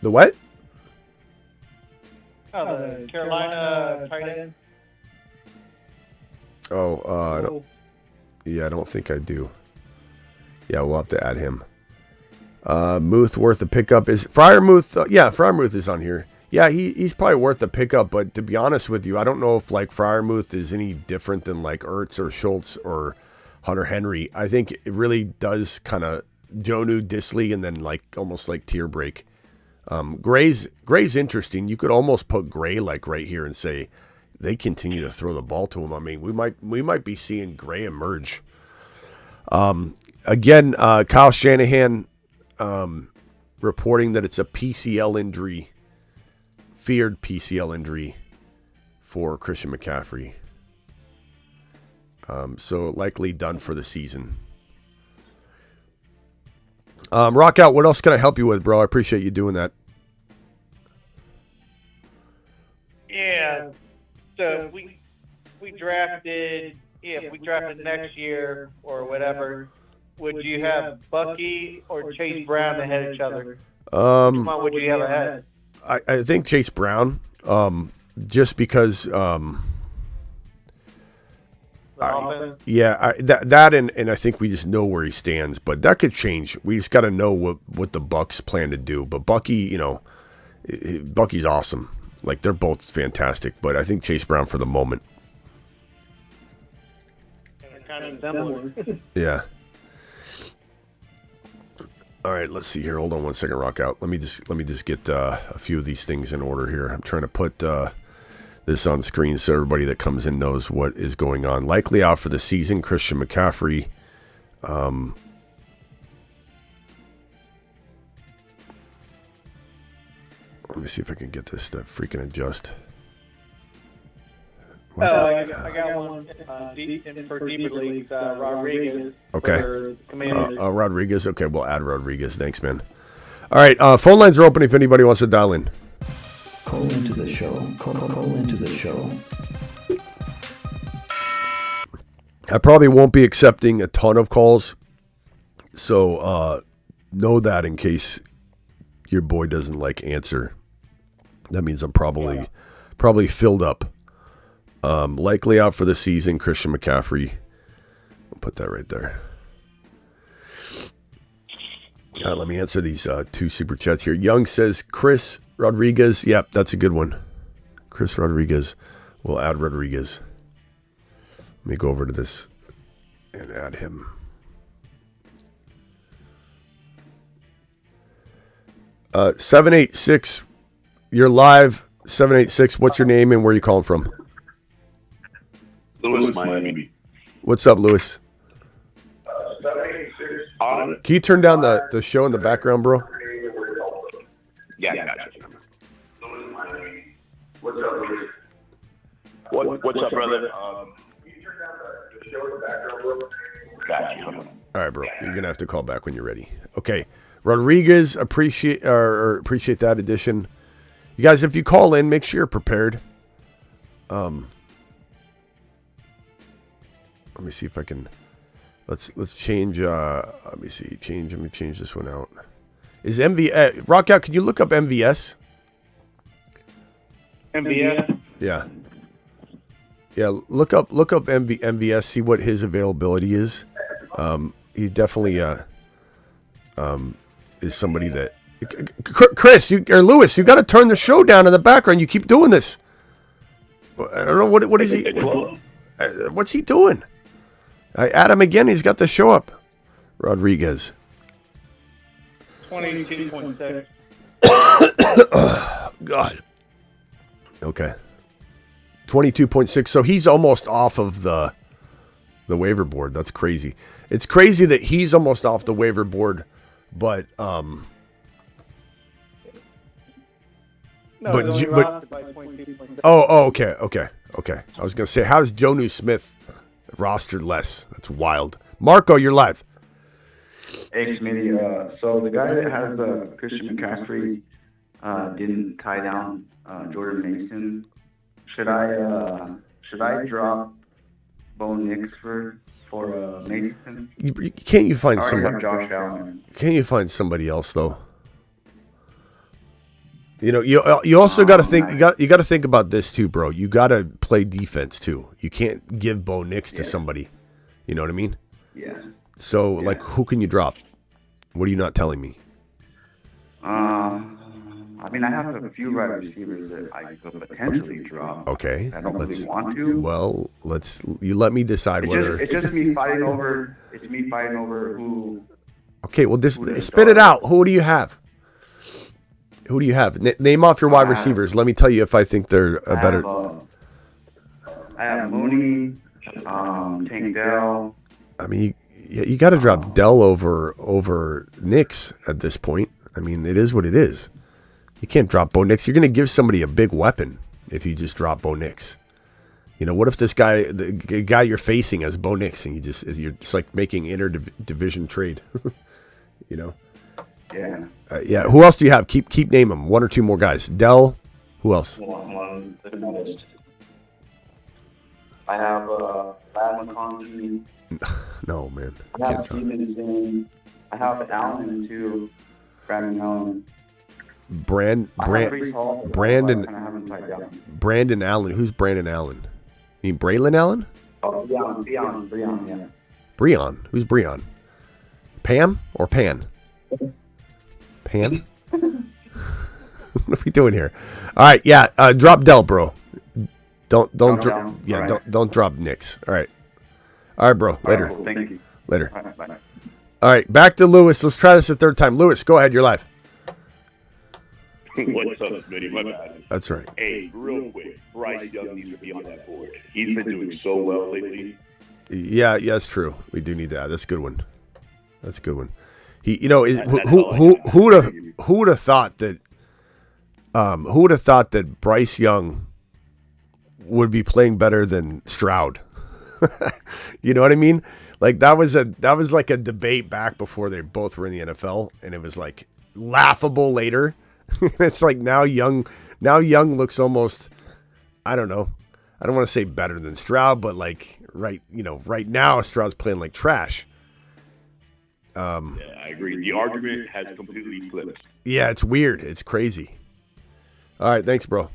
The what? Oh, the Carolina tight end. I don't think I do. Yeah, we'll have to add him. Muth worth a pickup. Is Fryermuth? Yeah, Fryermuth is on here. Yeah, he's probably worth a pickup, but to be honest with you, I don't know if like Fryermuth is any different than like Ertz or Schultz or Hunter Henry. I think it really does kind of Jonu, Disley, and then like almost like tier break. Gray's interesting. You could almost put Gray like right here and say they continue to throw the ball to him. I mean, we might be seeing Gray emerge. Again, Kyle Shanahan reporting that it's a PCL injury. Feared PCL injury for Christian McCaffrey. So likely done for the season. Rock out. What else can I help you with, bro? I appreciate you doing that. Yeah. So we drafted. Yeah, if we drafted next year or whatever, would you have Bucky or Chase Brown ahead of each other? Which one would you have ahead? I think Chase Brown, just because, That and I think we just know where he stands, but that could change. We just got to know what the Bucks plan to do. But Bucky, Bucky's awesome. Like they're both fantastic, but I think Chase Brown for the moment. kind of similar. Yeah. All right, let's see here. Hold on one second, Rock out. Let me just get a few of these things in order here. I'm trying to put this on screen so everybody that comes in knows what is going on. Likely out for the season, Christian McCaffrey. Let me see if I can get this to freaking adjust. Oh, I got one for deeper leagues. Rodriguez. Okay. For Commanders. Rodriguez. Okay, we'll add Rodriguez. Thanks, man. All right, phone lines are open if anybody wants to dial in. Call into the show. Call into the show. I probably won't be accepting a ton of calls, so know that in case your boy doesn't answer. That means I'm probably filled up. Likely out for the season, Christian McCaffrey. I'll put that right there. Let me answer these two super chats here. Young says Chris Rodriguez. Yep, that's a good one. Chris Rodriguez. We'll add Rodriguez. Let me go over to this and add him. Uh, 786. You're live. 786. What's your name and where are you calling from? Louis, Miami. What's up, Louis? 786. Can you turn down the show in the background, bro? Yeah, gotcha. Louis, Miami. What's up, Louis? What's up, brother? Can you turn down the show in the background, bro? Gotcha. All right, bro. You're gonna have to call back when you're ready. Okay, Rodriguez. Appreciate that addition. You guys, if you call in, make sure you're prepared. Let me see if I can. Let's change. Let me see. Let me change this one out. Is Rock out? Can you look up MVS? MVS. Yeah. Yeah. Look up MVS. See what his availability is. He definitely is somebody that. Chris, or Lewis, you got to turn the show down in the background. You keep doing this. I don't know what is he. What's he doing? I add him again. He's got the show up. Rodriguez. 22.6. God. Okay. 22.6. So he's almost off of the waiver board. That's crazy. It's crazy that he's almost off the waiver board, but No, rostered by 22.6. okay. I was gonna say, how's Jonu Smith rostered less? That's wild. Marco, you're live. Hey, Smitty. So the guy that has Christian McCaffrey didn't tie down Jordan Mason. Should I drop Bo Nix for Mason? Can't you find I already somebody? have Josh Allen. Can't you find somebody else though? You know, you also got to think. You got to think about this too, bro. You got to play defense too. You can't give Bo Nix to somebody. You know what I mean? Yeah. So, who can you drop? What are you not telling me? I mean, I have a few wide receivers that I could potentially drop. Okay. I don't really want to. Well, you let me decide whether. It's just me fighting over. It's me fighting over who. Okay. Well, spit it out. Who do you have? Who do you have? Name off your wide receivers. Let me tell you if I think they're a better. I have Mooney, Tank Dell. I mean, you got to drop Dell over Nix at this point. I mean, it is what it is. You can't drop Bo Nix. You're going to give somebody a big weapon if you just drop Bo Nix. You know, what if this guy, the guy you're facing, as Bo Nix, and you're just like making inter-division trade? You know. Yeah. Yeah. Who else do you have? Keep name them. One or two more guys. Dell. Who else? I have Brad McConkey. No, man. I have Stevenson. I have Allen too. Brandon Allen. Brandon Allen. Who's Brandon Allen? You mean Braylon Allen? Oh, Breon, yeah. Breon. Who's Breon? Pam or Pan? Pan? What are we doing here? All right, yeah. Drop Dell, bro. Don't drop Nix. All right, bro. Later. Cool. Thank you. Later. All right, bye. All right, back to Lewis. Let's try this a third time. Lewis, go ahead. You're live. What's up, Smitty? My bad. That's right. Hey, real quick, Bryce Young needs to be on that board. He's been doing so well lately. Yeah, that's true. We do need that. That's a good one. He, you know, who would have thought that? Who would have thought that Bryce Young would be playing better than Stroud? You know what I mean? Like that was like a debate back before they both were in the NFL, and it was like laughable later. It's like now Young looks almost, I don't know. I don't want to say better than Stroud, but like right now Stroud's playing like trash. Yeah, I agree. The argument has completely flipped. Yeah, it's weird. It's crazy. All right, thanks, bro.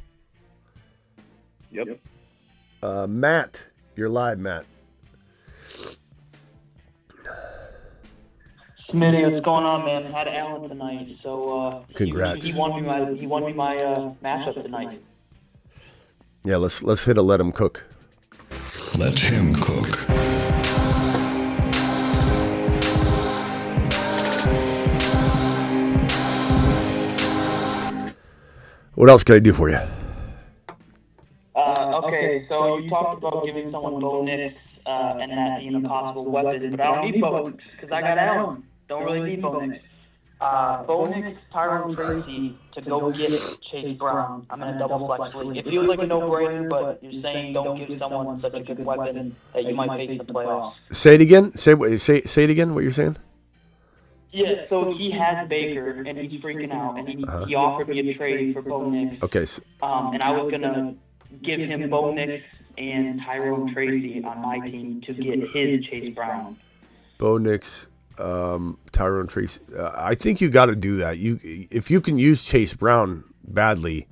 Yep. Matt, you're live, Matt. Smitty, what's going on, man? Had Allen tonight, so congrats. He won me my matchup tonight. Yeah, let's hit a let him cook. Let him cook. What else can I do for you? Okay, so you talked about giving someone Bo Nix and that being a possible weapon, but I don't need Bo Nix because I got Allen. Don't really need Bo Nix. Bo Nix, Tyrone Tracy to go get Chase Brown. I'm in a double flex league. It feels like a no-brainer, but you're saying don't give someone such a good weapon that you might face in the playoffs. Say it again. Say it again. What you're saying? Yeah, so he has Baker, and he's freaking out, and he offered me a trade for Bo Nix. Okay. And I was going to give him Bo Nix and Tyrone Tracy on my team to get his Chase Brown. Bo Nix, Tyrone Tracy. I think you got to do that. If you can use Chase Brown badly,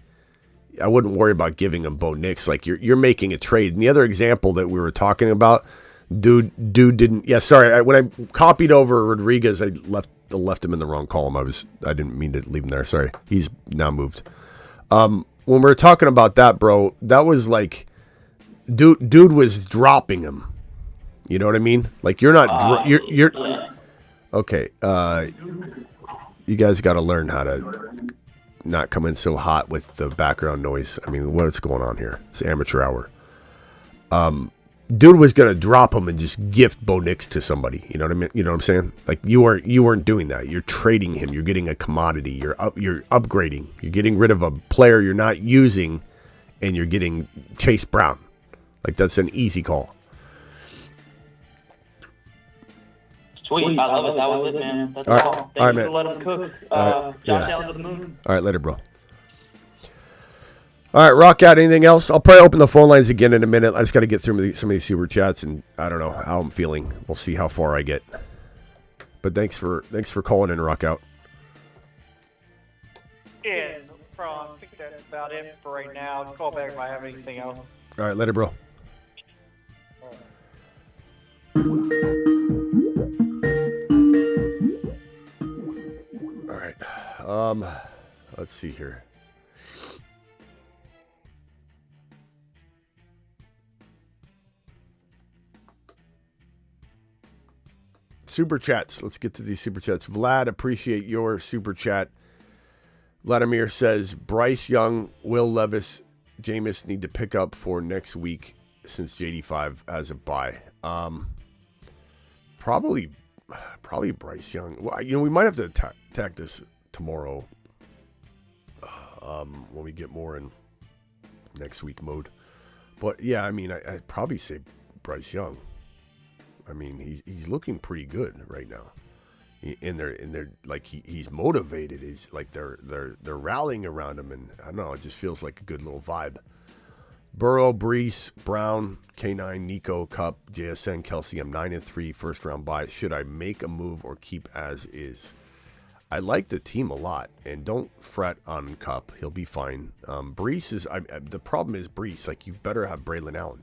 I wouldn't worry about giving him Bo Nix. Like you're making a trade. And the other example that we were talking about, dude didn't. Yeah, sorry. When I copied over Rodriguez, I left him in the wrong column. I didn't mean to leave him there. Sorry. He's now moved. When we were talking about that, bro, that was like, dude was dropping him. You know what I mean? Like you're not. You're. Okay. You guys got to learn how to not come in so hot with the background noise. I mean, what's going on here? It's amateur hour. Dude was gonna drop him and just gift Bo Nix to somebody. You know what I mean? You know what I'm saying? Like you weren't doing that. You're trading him. You're getting a commodity. You're upgrading. You're getting rid of a player you're not using, and you're getting Chase Brown. Like that's an easy call. Sweet, I love it. That was it, man. That's all. Thank you man. for letting him cook. Yeah. Down to the moon. All right, later, bro. All right, rock out. Anything else? I'll probably open the phone lines again in a minute. I just got to get through some of these super chats, and I don't know how I'm feeling. We'll see how far I get. But thanks for calling in, rock out. Yeah, no problem. I think that's about it for right now. I'll call back if I have anything else. All right, later, bro. All right. Let's see here. Super chats. Let's get to these super chats. Vlad, appreciate your super chat. Vladimir says, Bryce Young, Will Levis, Jameis need to pick up for next week since JD5 has a bye. Probably Bryce Young. Well, we might have to attack this tomorrow when we get more in next week mode. But yeah, I mean, I'd probably say Bryce Young. I mean, he's looking pretty good right now. And they're like he's motivated. He's like they're rallying around him, and I don't know. It just feels like a good little vibe. Burrow, Brees, Brown, K9, Nico, Cup, JSN, Kelsey. I'm 9-3, first round bye. Should I make a move or keep as is? I like the team a lot, and don't fret on Cup. He'll be fine. Brees is the problem is Brees. Like, you better have Braylon Allen.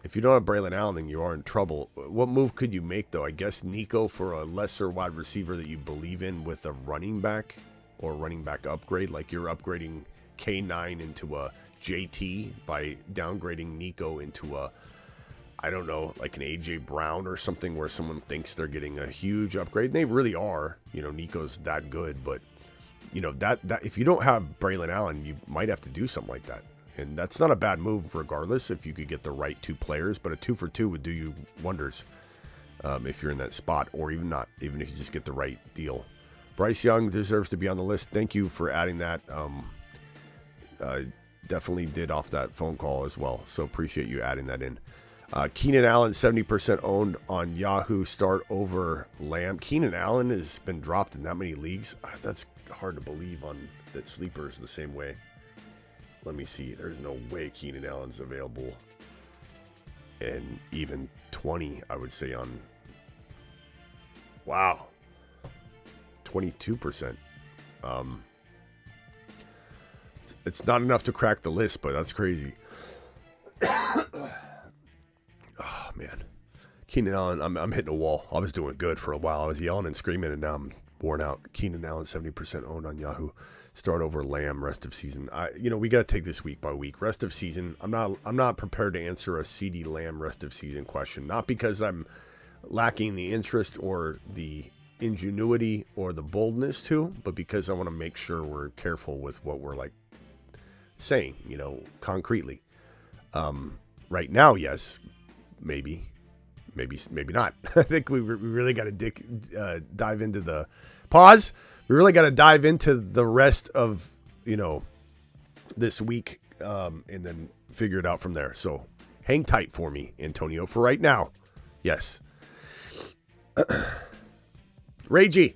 If you don't have Braylon Allen, then you are in trouble. What move could you make, though? I guess Nico for a lesser wide receiver that you believe in with a running back or running back upgrade. Like, you're upgrading K9 into a JT by downgrading Nico into a, I don't know, like an AJ Brown or something where someone thinks they're getting a huge upgrade. And they really are. Nico's that good. But, that if you don't have Braylon Allen, you might have to do something like that. And that's not a bad move regardless if you could get the right two players. But a 2-for-2 would do you wonders if you're in that spot, or even not, even if you just get the right deal. Bryce Young deserves to be on the list. Thank you for adding that. Definitely did off that phone call as well. So appreciate you adding that in. Keenan Allen, 70% owned on Yahoo. Start over Lamb. Keenan Allen has been dropped in that many leagues. That's hard to believe on that sleepers the same way. Let me see. There's no way Keenan Allen's available. And even 20, I would say on. Wow. 22%. It's not enough to crack the list, but that's crazy. Oh, man. Keenan Allen, I'm hitting a wall. I was doing good for a while. I was yelling and screaming, and now I'm worn out. Keenan Allen, 70% owned on Yahoo. Start over Lamb rest of season. We got to take this week by week. Rest of season. I'm not prepared to answer a CD Lamb rest of season question. Not because I'm lacking the interest or the ingenuity or the boldness to, but because I want to make sure we're careful with what we're saying, concretely. Right now, yes, maybe not. I think we really got to dive into the pause. We really got to dive into the rest of, this week and then figure it out from there. So hang tight for me, Antonio, for right now. Yes. Ray G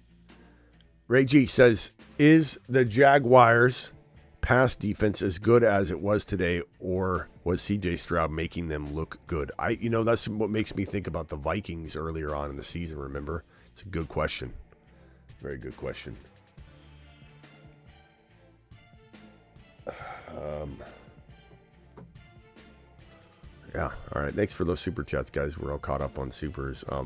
says, is the Jaguars' pass defense as good as it was today, or was CJ Stroud making them look good? That's what makes me think about the Vikings earlier on in the season, remember? It's a good question. Very good question. Yeah, all right. Thanks for those super chats, guys. We're all caught up on supers. I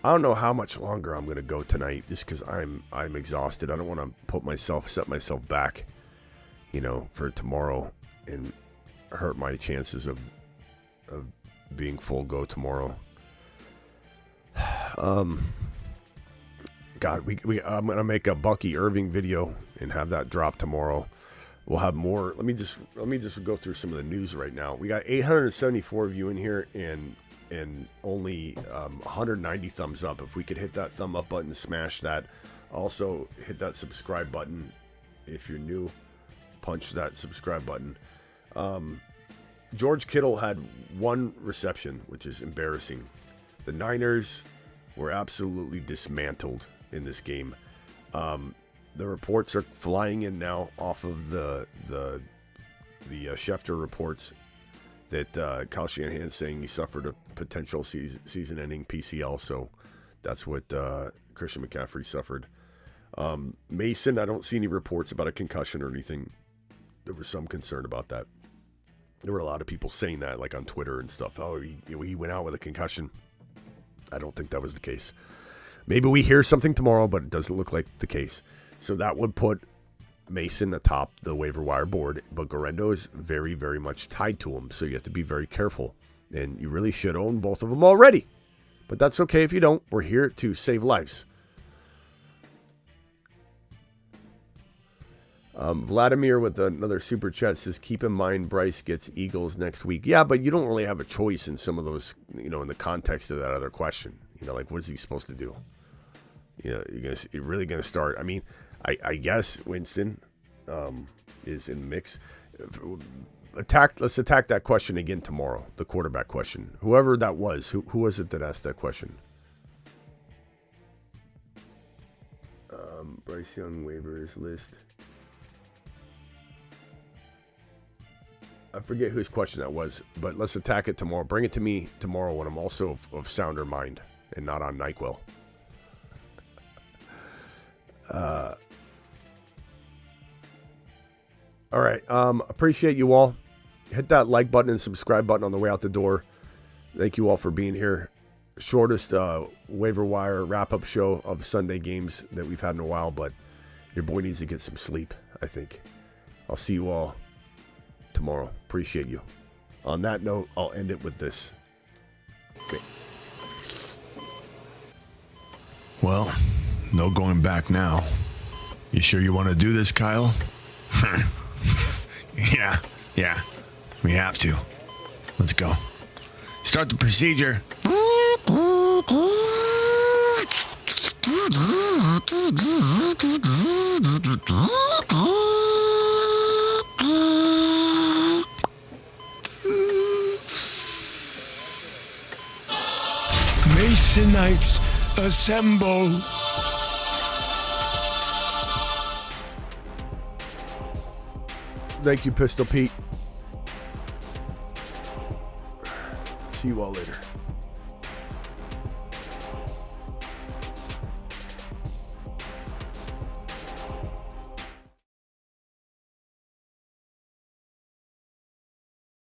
don't know how much longer I'm going to go tonight, just because I'm exhausted. I don't want to set myself back, for tomorrow and hurt my chances of being full go tomorrow. God, I'm gonna make a Bucky Irving video and have that drop tomorrow. We'll have more. Let me just go through some of the news right now. We got 874 of you in here and only 190 thumbs up. If we could hit that thumb up button, smash that. Also hit that subscribe button if you're new. Punch that subscribe button. George Kittle had one reception, which is embarrassing. The Niners were absolutely dismantled in this game. The reports are flying in now off of the Schefter reports that Kyle Shanahan is saying he suffered a potential season-ending PCL. So that's what Christian McCaffrey suffered. Mason, I don't see any reports about a concussion or anything. There was some concern about that. There were a lot of people saying that, like on Twitter and stuff. Oh, he went out with a concussion. I don't think that was the case. Maybe we hear something tomorrow, but it doesn't look like the case. So that would put Mason atop the waiver wire board, but Garendo is very, very much tied to him. So you have to be very careful. And you really should own both of them already. But that's okay if you don't. We're here to save lives. Vladimir with another super chat says, keep in mind Bryce gets Eagles next week. Yeah, but you don't really have a choice in some of those, in the context of that other question. Like, what is he supposed to do? You're really going to start. I mean, I guess Winston is in the mix. Let's attack that question again tomorrow, the quarterback question. Whoever that was, who was it that asked that question? Bryce Young waivers list. I forget whose question that was, but let's attack it tomorrow. Bring it to me tomorrow when I'm also of sounder mind and not on NyQuil. All right. Appreciate you all. Hit that like button and subscribe button on the way out the door. Thank you all for being here. Shortest waiver wire wrap-up show of Sunday games that we've had in a while, but your boy needs to get some sleep, I think. I'll see you all tomorrow. Appreciate you. On that note, I'll end it with this. Okay. Well, no going back now. You sure you want to do this, Kyle? Yeah, we have to. Let's go. Start the procedure. Masonites assemble. Thank you, Pistol Pete. See you all later.